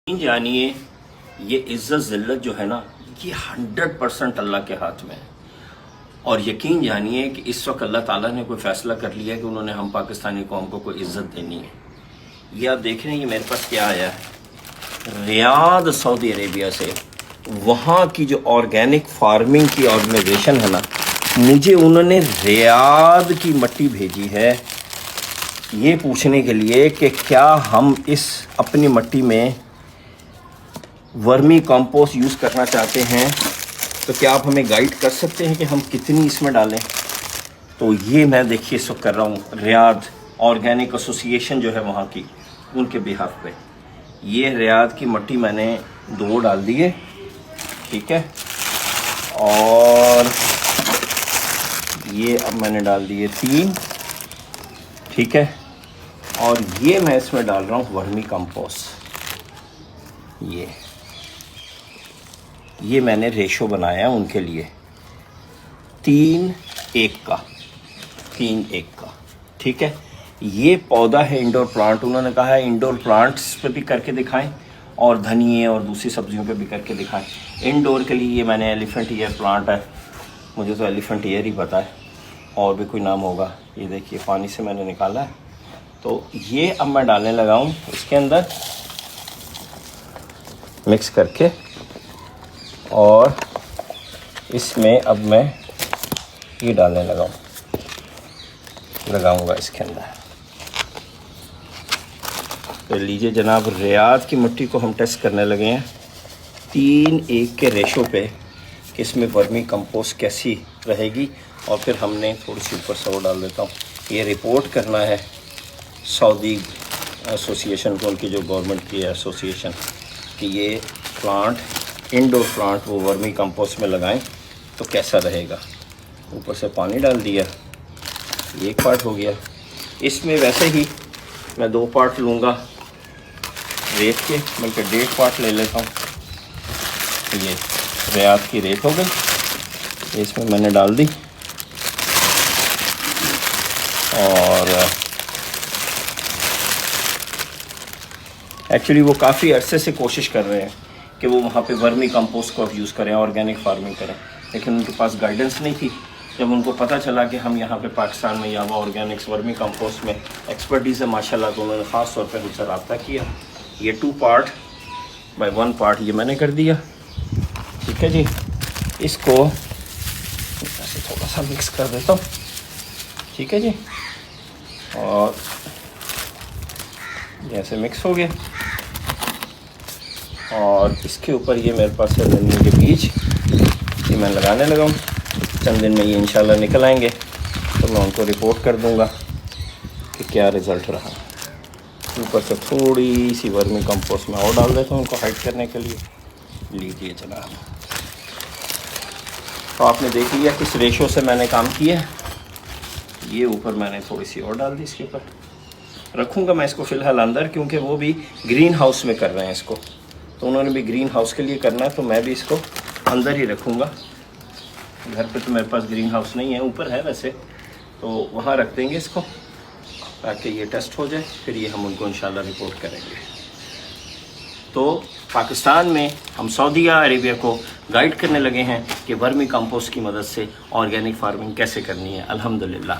जानिए, ये इज्जत जिल्लत जो है ना, ये 100% अल्लाह के हाथ में है। और यकीन जानिए कि इस वक्त अल्लाह ताला ने कोई फ़ैसला कर लिया कि उन्होंने हम पाकिस्तानी कौम को कोई इज्जत देनी है। ये आप देख रहे हैं, ये मेरे पास क्या आया है, रियाद सऊदी अरेबिया से। वहाँ की जो ऑर्गेनिक फार्मिंग की ऑर्गेनाइजेशन है ना, मुझे उन्होंने रियाद की मिट्टी भेजी है ये पूछने के लिए कि क्या हम इस अपनी मिट्टी में वर्मी कंपोस्ट यूज़ करना चाहते हैं, तो क्या आप हमें गाइड कर सकते हैं कि हम कितनी इसमें डालें। तो ये मैं देखिए इस वक्त कर रहा हूँ, रियाद ऑर्गेनिक एसोसिएशन जो है वहाँ की, उनके बिहाफ पे। ये रियाद की मिट्टी मैंने 2 डाल दिए, ठीक है, और ये अब मैंने डाल दिए 3, ठीक है, और ये मैं इसमें डाल रहा हूँ वर्मी कंपोस्ट। ये मैंने रेशो बनाया उनके लिए 3:1 का, 3:1 का, ठीक है। ये पौधा है इंडोर प्लांट, उन्होंने कहा है इंडोर प्लांट्स पे भी करके दिखाएं और धनिए और दूसरी सब्जियों पे भी करके दिखाएं। इंडोर के लिए ये मैंने एलिफेंट ईयर प्लांट है, मुझे तो एलिफेंट ईयर ही पता है, और भी कोई नाम होगा। ये देखिए पानी से मैंने निकाला है। तो ये अब मैं डालने लगा हूँ इसके अंदर मिक्स करके, और इसमें अब मैं ये डालने लगाऊंगा इसके अंदर। तो लीजिए जनाब, रियाद की मिट्टी को हम टेस्ट करने लगे हैं 3:1 के रेशो पे कि इसमें वर्मी कंपोस्ट कैसी रहेगी। और फिर हमने थोड़ी सी ऊपर से वो डाल देता हूँ। ये रिपोर्ट करना है सऊदी एसोसिएशन को, उनकी जो गवर्नमेंट की एसोसिएशन, कि ये प्लांट इंडोर प्लांट वो वर्मी कंपोस्ट में लगाएं तो कैसा रहेगा। ऊपर से पानी डाल दिया, ये 1 पार्ट हो गया। इसमें वैसे ही मैं 2 पार्ट लूँगा रेत के, बल्कि 1.5 पार्ट ले लेता हूँ। ये रियाद की रेत हो गई, इसमें मैंने डाल दी। और एक्चुअली वो काफ़ी अरसे से कोशिश कर रहे हैं कि वो वहाँ पे वर्मी कंपोस्ट को अब यूज़ करें, ऑर्गेनिक फार्मिंग करें, लेकिन उनके पास गाइडेंस नहीं थी। जब उनको पता चला कि हम यहाँ पे पाकिस्तान में यहाँ ऑर्गेनिक्स वर्मी कंपोस्ट में एक्सपर्टीज़ है माशाल्लाह, तो उन्होंने ख़ास तौर पर हमसे रब्ता किया। ये 2 पार्ट बाय 1 पार्ट ये मैंने कर दिया, ठीक है जी। इसको ऐसे थोड़ा सा मिक्स कर देता हूँ, ठीक है जी, और जैसे मिक्स हो गया। और इसके ऊपर ये मेरे पास है धनिया के बीज, ये मैं लगाने लगा हूँ। चंद दिन में ये इंशाल्लाह निकल आएंगे, तो मैं उनको रिपोर्ट कर दूँगा कि क्या रिज़ल्ट रहा। ऊपर से थोड़ी सी वर्मी कंपोस्ट में और डाल देता हूँ उनको हाइड करने के लिए। लीजिए जनाब, तो आपने देख लिया किस रेशो से मैंने काम किया। ये ऊपर मैंने थोड़ी सी और डाल दी, इसके ऊपर रखूँगा मैं इसको फ़िलहाल अंदर, क्योंकि वो भी ग्रीन हाउस में कर रहे हैं इसको, तो उन्होंने भी ग्रीन हाउस के लिए करना है, तो मैं भी इसको अंदर ही रखूँगा। घर पे तो मेरे पास ग्रीन हाउस नहीं है, ऊपर है वैसे, तो वहाँ रख देंगे इसको ताकि ये टेस्ट हो जाए, फिर ये हम उनको इंशाल्लाह रिपोर्ट करेंगे। तो पाकिस्तान में हम सऊदी अरेबिया को गाइड करने लगे हैं कि वर्मी कंपोस्ट की मदद से ऑर्गेनिक फार्मिंग कैसे करनी है। अल्हम्दुलिल्लाह।